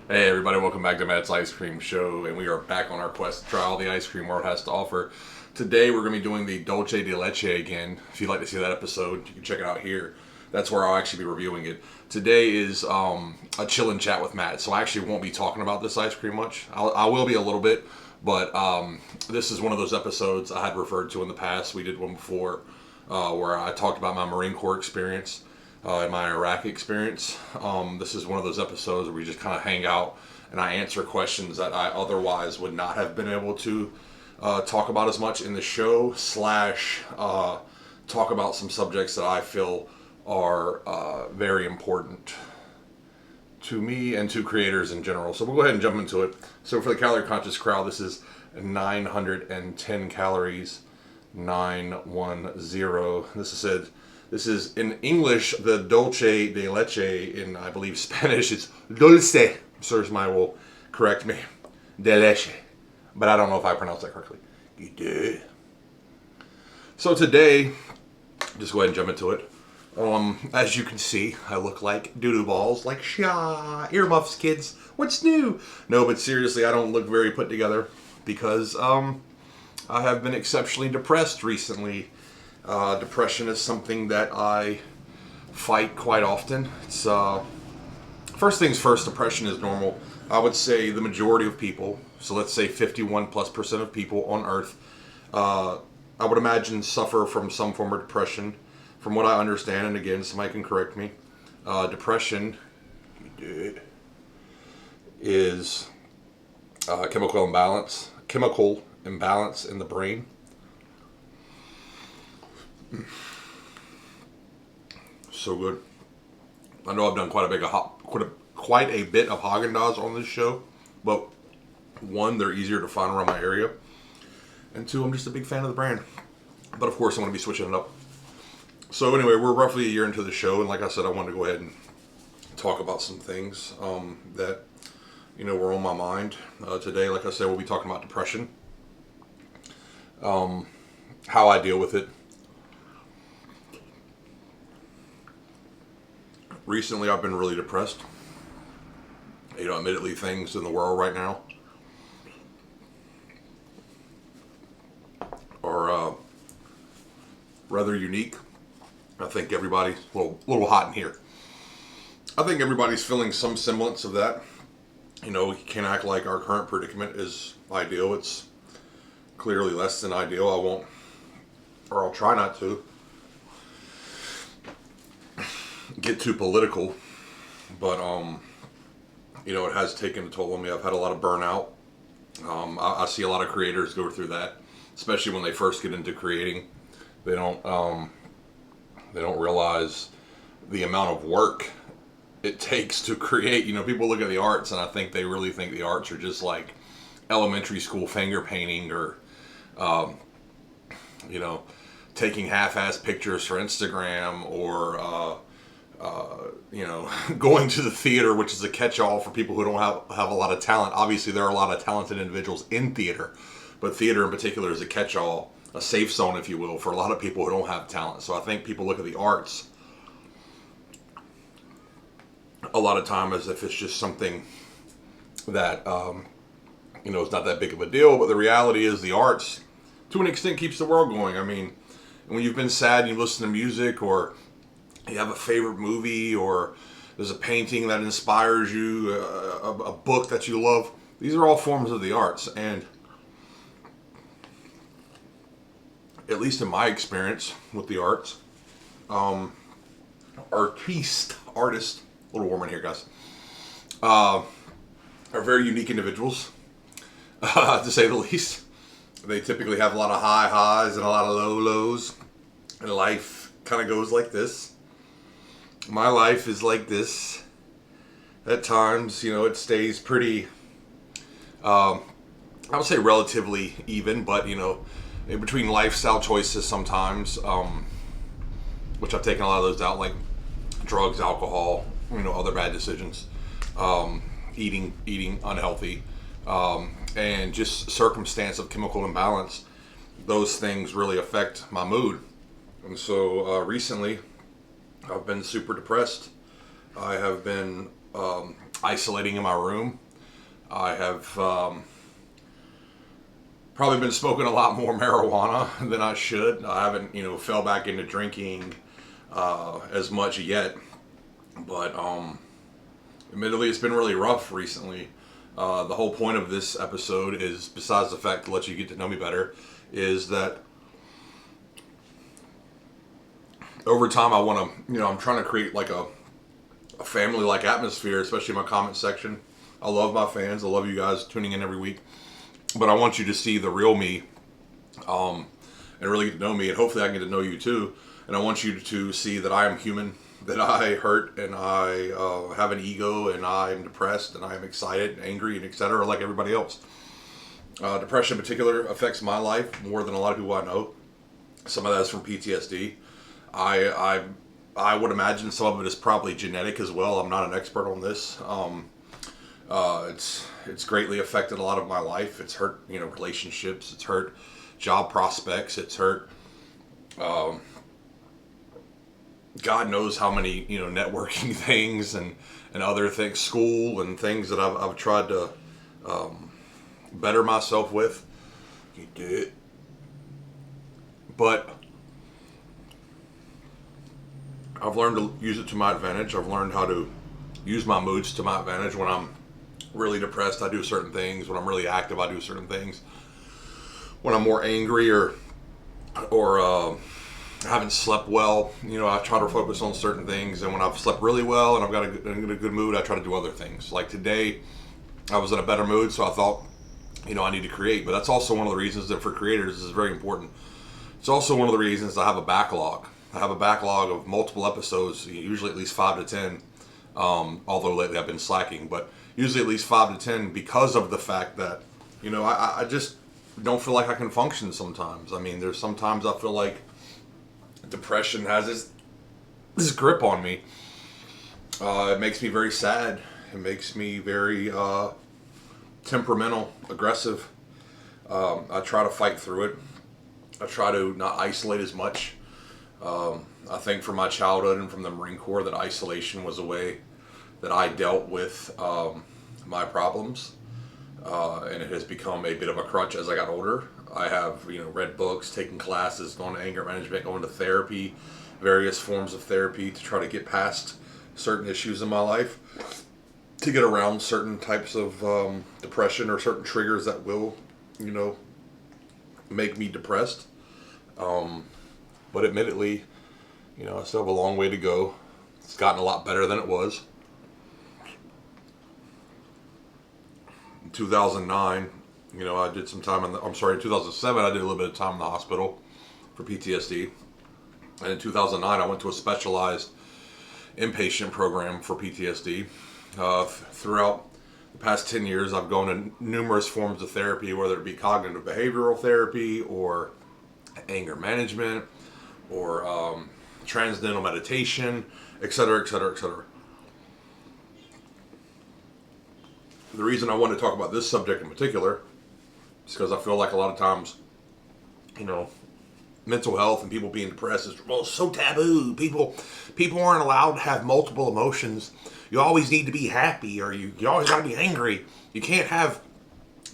Hey everybody, welcome back to Matt's Ice Cream Show, and we are back on our quest to try all the ice cream world has to offer. Today we're going to be doing the Dulce de Leche again. If you'd like to see that episode, you can check it out here. That's where I'll actually be reviewing it. Today is a chill and chat with Matt, so I actually won't be talking about this ice cream much. I will be a little bit, but this is one of those episodes I had referred to in the past. We did one before where I talked about my Marine Corps experience. In my Iraq experience. This is one of those episodes where we just kind of hang out and I answer questions that I otherwise would not have been able to talk about as much in the show, slash talk about some subjects that I feel are very important to me and to creators in general. So we'll go ahead and jump into it. So for the calorie conscious crowd, this is 910 calories, 910. This is in English, the Dulce de Leche. In, I believe, Spanish, it's Dulce. Sirs my will correct me. De Leche. But I don't know if I pronounced that correctly. You did. So today, just go ahead and jump into it. As you can see, I look like doo-doo balls. Like, earmuffs, kids. What's new? No, but seriously, I don't look very put together because I have been exceptionally depressed recently. Depression is something that I fight quite often. It's first things first. Depression is normal. I would say the majority of people, so let's say 51+% of people on Earth, I would imagine suffer from some form of depression. From what I understand, and again, somebody can correct me, depression is chemical imbalance in the brain. So good. I know I've done quite a bit of Haagen-Dazs on this show, but one, they're easier to find around my area, and two, I'm just a big fan of the brand. But of course, I'm going to be switching it up. So anyway, we're roughly a year into the show, and like I said, I wanted to go ahead and talk about some things that were on my mind today. Like I said, we'll be talking about depression, how I deal with it. Recently, I've been really depressed. Admittedly, things in the world right now are rather unique. I think everybody's a little hot in here. I think everybody's feeling some semblance of that. We can't act like our current predicament is ideal. It's clearly less than ideal. I'll try not to get too political, but it has taken a toll on me. I've had a lot of burnout. I see a lot of creators go through that, especially when they first get into creating. They don't realize the amount of work it takes to create. People look at the arts and I think they really think the arts are just like elementary school finger painting or taking half-ass pictures for Instagram or going to the theater, which is a catch-all for people who don't have a lot of talent. Obviously, there are a lot of talented individuals in theater, but theater in particular is a catch-all, a safe zone, if you will, for a lot of people who don't have talent. So I think people look at the arts a lot of time as if it's just something that it's not that big of a deal. But the reality is, the arts, to an extent, keeps the world going. I mean, when you've been sad and you listen to music, or you have a favorite movie, or there's a painting that inspires you, a book that you love. These are all forms of the arts. And at least in my experience with the arts, artists, a little warm in here, guys, are very unique individuals, to say the least. They typically have a lot of high highs and a lot of low lows. And life kind of goes like this. My life is like this. At times, it stays pretty, I would say relatively even, but, in between lifestyle choices sometimes, which I've taken a lot of those out, like drugs, alcohol, other bad decisions, eating unhealthy, and just circumstance of chemical imbalance. Those things really affect my mood. And so recently, I've been super depressed. I have been isolating in my room. I have probably been smoking a lot more marijuana than I should. I haven't, fell back into drinking as much yet, but admittedly, it's been really rough recently. The whole point of this episode is, besides the fact to let you get to know me better, is that over time I want to, I'm trying to create like a family-like atmosphere, especially in my comment section. I love my fans. I love you guys tuning in every week. But I want you to see the real me, and really get to know me, and hopefully I can get to know you too. And I want you to see that I am human, that I hurt, and I have an ego, and I am depressed, and I am excited, and angry, and etc. like everybody else. Depression in particular affects my life more than a lot of people I know. Some of that is from PTSD. I would imagine some of it is probably genetic as well. I'm not an expert on this. It's greatly affected a lot of my life. It's hurt, relationships. It's hurt job prospects. It's hurt, God knows how many, networking things and other things, school and things that I've tried to better myself with. You did. But I've learned to use it to my advantage. I've learned how to use my moods to my advantage. When I'm really depressed, I do certain things. When I'm really active, I do certain things. When I'm more angry or haven't slept well, I try to focus on certain things. And when I've slept really well and I've got in a good mood, I try to do other things. Like today, I was in a better mood, so I thought, I need to create. But that's also one of the reasons that for creators, this is very important. It's also one of the reasons I have a backlog. I have a backlog of multiple episodes, usually at least 5 to 10. Although lately I've been slacking, but usually at least 5 to 10 because of the fact that, I just don't feel like I can function sometimes. I mean, there's sometimes I feel like depression has this grip on me. It makes me very sad. It makes me very temperamental, aggressive. I try to fight through it. I try to not isolate as much. I think from my childhood and from the Marine Corps that isolation was a way that I dealt with my problems, and it has become a bit of a crutch as I got older. I have read books, taken classes, gone to anger management, going to therapy, various forms of therapy to try to get past certain issues in my life, to get around certain types of depression or certain triggers that will make me depressed. But admittedly, I still have a long way to go. It's gotten a lot better than it was. In 2009, I did some time in 2007, I did a little bit of time in the hospital for PTSD. And in 2009, I went to a specialized inpatient program for PTSD. Throughout the past 10 years, I've gone to numerous forms of therapy, whether it be cognitive behavioral therapy or anger management or transcendental meditation, etc., etc., etc. The reason I want to talk about this subject in particular is because I feel like a lot of times, mental health and people being depressed is so taboo. People aren't allowed to have multiple emotions. You always need to be happy, or you always got to be angry. You can't have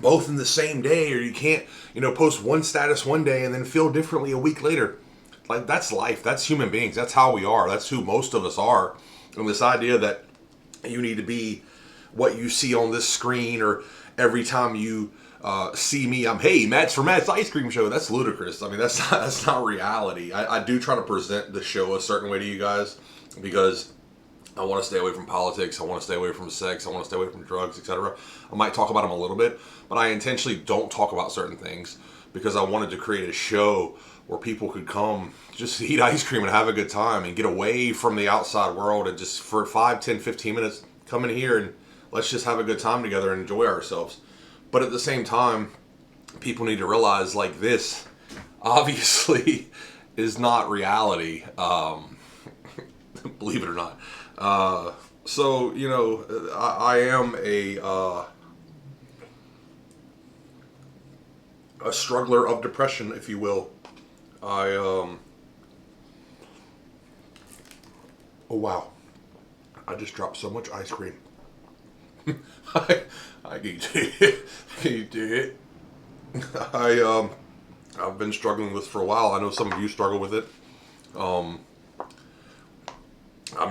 both in the same day, or you can't, post one status one day and then feel differently a week later. Like, that's life. That's human beings. That's how we are. That's who most of us are. And this idea that you need to be what you see on this screen, or every time you see me, hey, Matt's for Matt's Ice Cream Show. That's ludicrous. I mean, that's not reality. I do try to present the show a certain way to you guys because I want to stay away from politics. I want to stay away from sex. I want to stay away from drugs, etc. I might talk about them a little bit, but I intentionally don't talk about certain things because I wanted to create a show where people could come just eat ice cream and have a good time and get away from the outside world, and just for 5, 10, 15 minutes come in here and let's just have a good time together and enjoy ourselves. But at the same time, people need to realize, like, this obviously is not reality. Believe it or not. So, I am a struggler of depression, if you will. Oh wow. I just dropped so much ice cream. I can do it. Can you do it? I've been struggling with this for a while. I know some of you struggle with it. I'm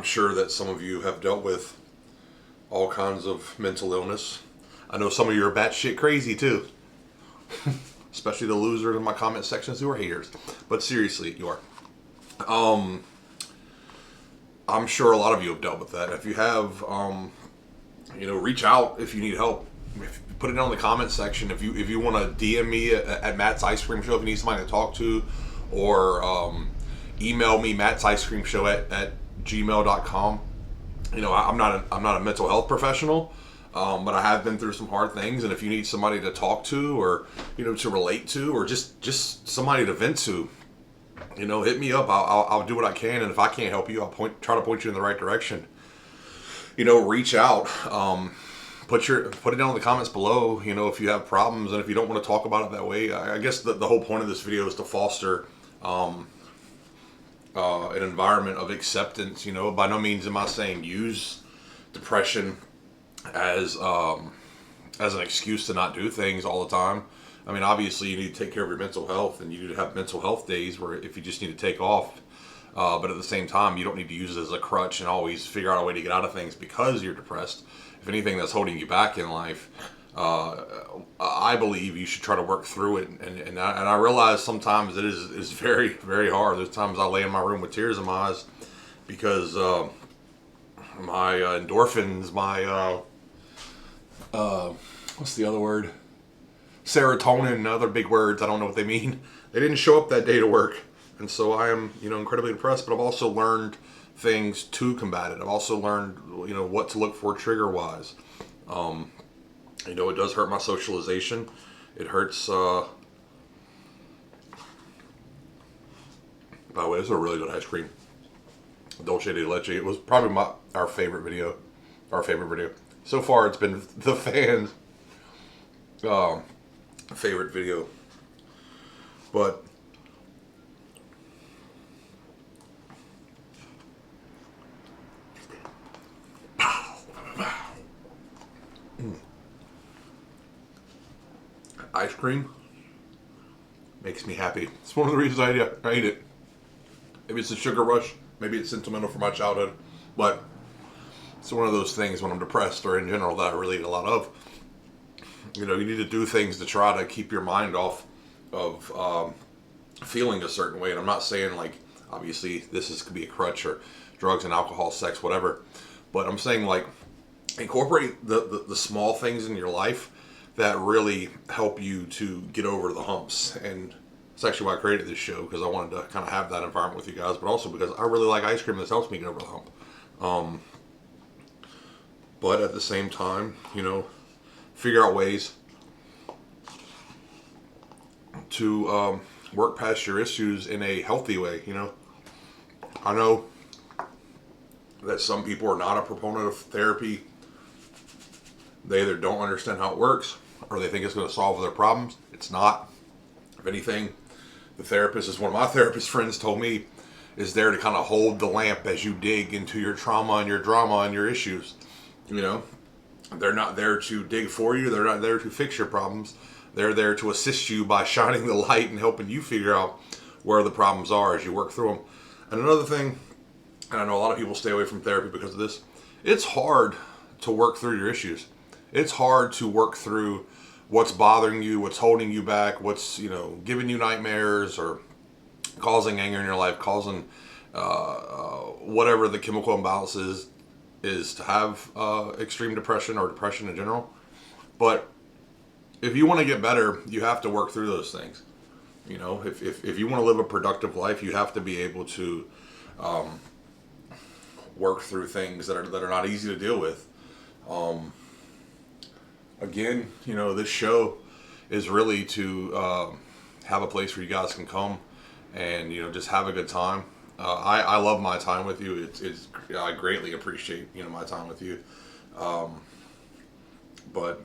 sure that some of you have dealt with all kinds of mental illness. I know some of you are batshit crazy too. Especially the losers in my comment sections who are haters. But seriously, you are. I'm sure a lot of you have dealt with that. If you have, reach out if you need help. Put it down in the comment section. If you want to DM me at Matt's Ice Cream Show if you need somebody to talk to, or email me mattsicecreamshow at gmail.com. I'm not a mental health professional, but I have been through some hard things. And if you need somebody to talk to, or to relate to, or just somebody to vent to, hit me up. I'll do what I can, and if I can't help you, I'll try to point you in the right direction. Reach out. Put it down in the comments below. If you have problems, and if you don't want to talk about it that way. I guess the whole point of this video is to foster an environment of acceptance. By no means am I saying use depression as an excuse to not do things all the time. I mean, obviously you need to take care of your mental health, and you need to have mental health days where if you just need to take off. But at the same time, you don't need to use it as a crutch and always figure out a way to get out of things because you're depressed. If anything that's holding you back in life, I believe you should try to work through it. And I realize sometimes it is very, very hard. There's times I lay in my room with tears in my eyes because my endorphins, my what's the other word? Serotonin and other big words, I don't know what they mean. They didn't show up that day to work. And so I am, incredibly depressed, but I've also learned things to combat it. I've also learned, what to look for trigger-wise. It does hurt my socialization. It hurts, by the way, this is a really good ice cream. Dulce de Leche. It was probably our favorite video. So far, it's been the fans' favorite video. But ice cream makes me happy. It's one of the reasons I eat it. Maybe it's a sugar rush. Maybe it's sentimental for my childhood. But it's one of those things when I'm depressed or in general that I really eat a lot of. You need to do things to try to keep your mind off of feeling a certain way. And I'm not saying, obviously this could be a crutch or drugs and alcohol, sex, whatever. But I'm saying, incorporate the small things in your life that really help you to get over the humps. And it's actually why I created this show, because I wanted to kind of have that environment with you guys, but also because I really like ice cream that helps me get over the hump. But at the same time, figure out ways to work past your issues in a healthy way. I know that some people are not a proponent of therapy. They either don't understand how it works, or they think it's going to solve their problems. It's not. If anything, the therapist, as one of my therapist friends told me, is there to kind of hold the lamp as you dig into your trauma and your drama and your issues. They're not there to dig for you. They're not there to fix your problems. They're there to assist you by shining the light and helping you figure out where the problems are as you work through them. And another thing, and I know a lot of people stay away from therapy because of this, it's hard to work through your issues. It's hard to work through what's bothering you, what's holding you back, what's, giving you nightmares or causing anger in your life, causing whatever the chemical imbalance is to have extreme depression or depression in general. But if you want to get better, you have to work through those things. If you want to live a productive life, you have to be able to work through things that are not easy to deal with. Again, this show is really to have a place where you guys can come and just have a good time. I love my time with you. I greatly appreciate my time with you. But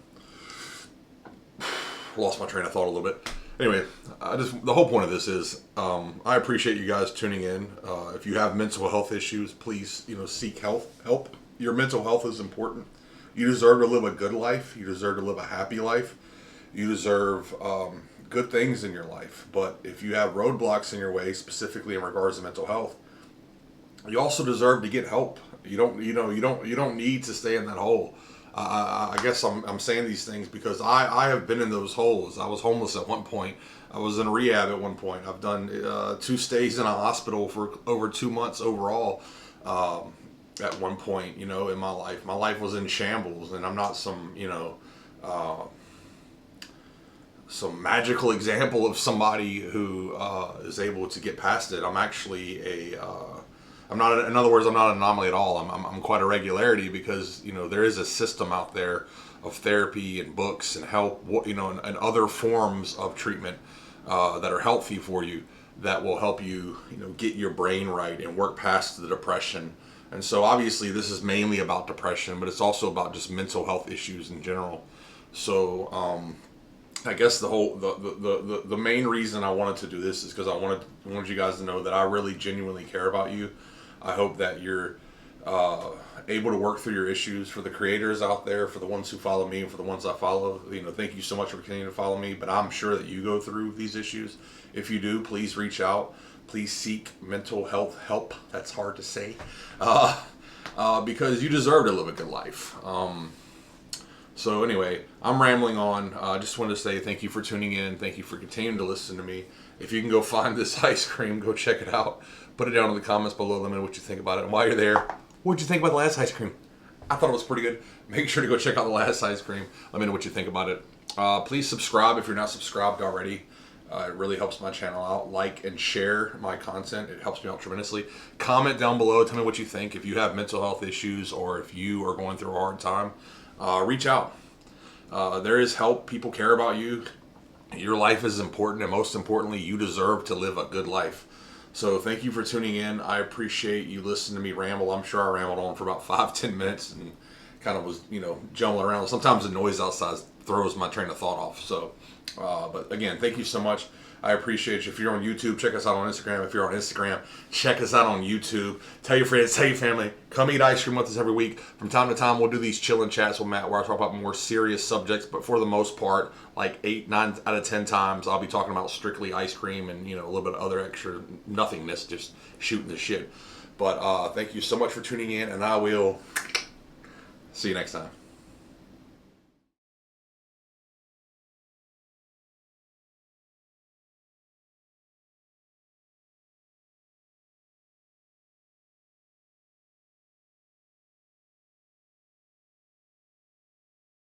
lost my train of thought a little bit. Anyway, the whole point of this is I appreciate you guys tuning in. If you have mental health issues, please seek help. Your mental health is important. You deserve to live a good life. You deserve to live a happy life. You deserve good things in your life. But if you have roadblocks in your way, specifically in regards to mental health, you also deserve to get help. You don't need to stay in that hole. I guess I'm saying these things because I have been in those holes. I was homeless at one point. I was in rehab at one point. I've done 2 stays in a hospital for over 2 months overall. At one point, in my life. My life was in shambles, and I'm not some magical example of somebody who is able to get past it. I'm actually I'm not, in other words, I'm not an anomaly at all. I'm quite a regularity because, there is a system out there of therapy and books and help, and other forms of treatment that are healthy for you that will help you, get your brain right and work past the depression. And so obviously this is mainly about depression, but it's also about just mental health issues in general. So I guess the main reason I wanted to do this is because I wanted you guys to know that I really genuinely care about you. I hope that you're able to work through your issues. For the creators out there, for the ones who follow me, and for the ones I follow, thank you so much for continuing to follow me. But I'm sure that you go through these issues. If you do, please reach out. Please seek mental health help. That's hard to say. Because you deserve to live a good life. So anyway, I'm rambling on. I just wanted to say thank you for tuning in. Thank you for continuing to listen to me. If you can go find this ice cream, go check it out. Put it down in the comments below. Let me know what you think about it. And while you're there, what'd you think about the last ice cream? I thought it was pretty good. Make sure to go check out the last ice cream. Let me know what you think about it. Please subscribe if you're not subscribed already. It really helps my channel out. Like and share my content. It helps me out tremendously. Comment down below. Tell me what you think. If you have mental health issues or if you are going through a hard time, reach out. There is help. People care about you. Your life is important, and most importantly, you deserve to live a good life. So thank you for tuning in. I appreciate you listening to me ramble. I'm sure I rambled on for about 5-10 minutes and kind of was, jumbling around. Sometimes the noise outside throws my train of thought off. So, but again, thank you so much. I appreciate you. If you're on YouTube, check us out on Instagram. If you're on Instagram, check us out on YouTube. Tell your friends, tell your family. Come eat ice cream with us every week. From time to time, we'll do these chilling chats with Matt where I talk about more serious subjects. But for the most part, like 8, 9 out of 10 times, I'll be talking about strictly ice cream and, a little bit of other extra nothingness, just shooting the shit. But thank you so much for tuning in, and I will see you next time.